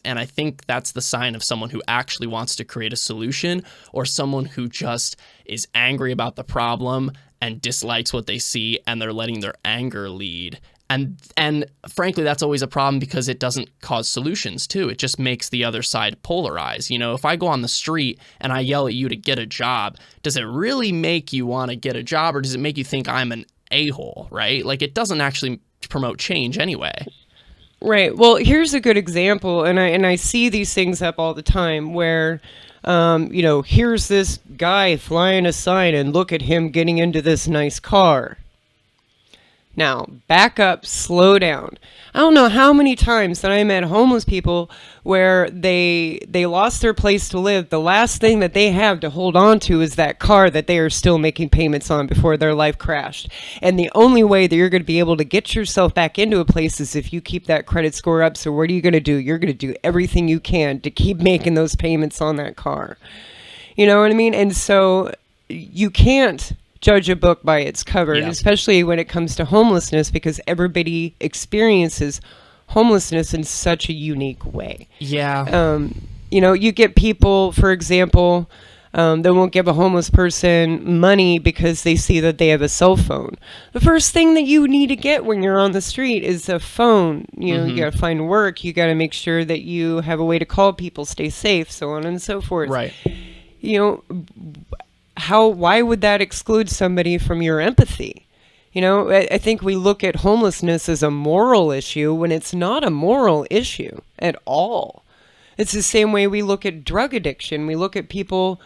And I think that's the sign of someone who actually wants to create a solution, or someone who just is angry about the problem and dislikes what they see, and they're letting their anger lead. And frankly, that's always a problem because it doesn't cause solutions too. It just makes the other side polarize. You know, if I go on the street and I yell at you to get a job, does it really make you want to get a job, or does it make you think I'm an a-hole, right? Like, it doesn't actually promote change anyway. Right. Well, here's a good example, and I see these things up all the time where, here's this guy flying a sign and look at him getting into this nice car. Now, back up, slow down. I don't know how many times that I met homeless people where they lost their place to live. The last thing that they have to hold on to is that car that they are still making payments on before their life crashed. And the only way that you're going to be able to get yourself back into a place is if you keep that credit score up. So what are you going to do? You're going to do everything you can to keep making those payments on that car. You know what I mean? And so you can't judge a book by its cover, Yeah. and especially when it comes to homelessness, because everybody experiences homelessness in such a unique way. Yeah. You get people, for example, that won't give a homeless person money because they see that they have a cell phone. The first thing that you need to get when you're on the street is a phone. You got to find work. You got to make sure that you have a way to call people, stay safe, so on and so forth. Right. Why would that exclude somebody from your empathy? I think we look at homelessness as a moral issue when it's not a moral issue at all. It's the same way we look at drug addiction. We look at people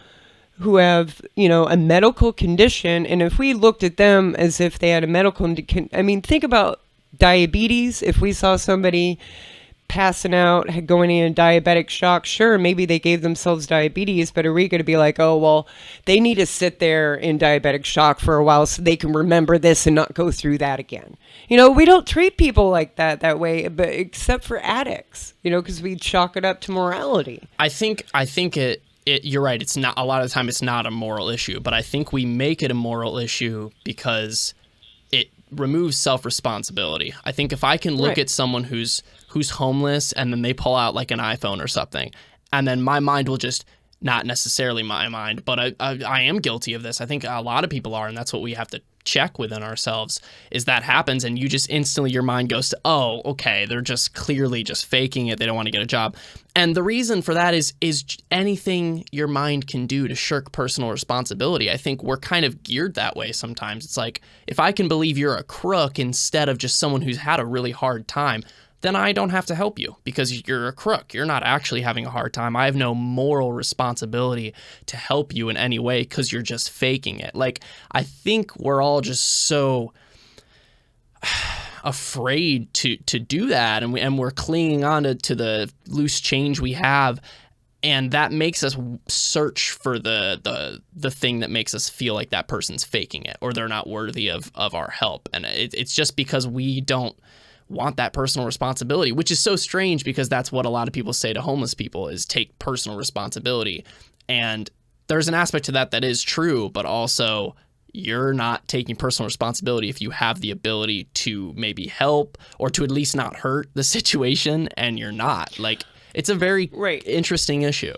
who have, a medical condition, and if we looked at them as if they had a medical condition, think about diabetes. If we saw somebody passing out, going in diabetic shock, sure, maybe they gave themselves diabetes, but are we going to be like, oh, well, they need to sit there in diabetic shock for a while so they can remember this and not go through that again? We don't treat people like that way, but except for addicts, because we chalk it up to morality. I think you're right. It's not, a lot of the time it's not a moral issue, but I think we make it a moral issue because it removes self-responsibility. I think if I can look at someone who's homeless and then they pull out like an iPhone or something, and then my mind will just, not necessarily my mind, but I am guilty of this. I think a lot of people are, and that's what we have to check within ourselves, is that happens and you just instantly, your mind goes to, oh, okay, they're just clearly just faking it. They don't want to get a job. And the reason for that is anything your mind can do to shirk personal responsibility. I think we're kind of geared that way sometimes. It's like, if I can believe you're a crook instead of just someone who's had a really hard time, then I don't have to help you because you're a crook. You're not actually having a hard time. I have no moral responsibility to help you in any way because you're just faking it. Like, I think we're all just so afraid to do that, and we're clinging on to the loose change we have, and that makes us search for the thing that makes us feel like that person's faking it or they're not worthy of our help. And it's just because we don't want that personal responsibility, which is so strange because that's what a lot of people say to homeless people, is take personal responsibility. And there's an aspect to that is true, but also you're not taking personal responsibility if you have the ability to maybe help or to at least not hurt the situation, and you're not. Like, it's a very interesting issue.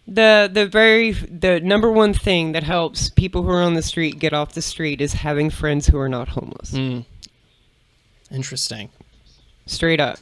The number one thing that helps people who are on the street get off the street is having friends who are not homeless. Interesting. Straight up.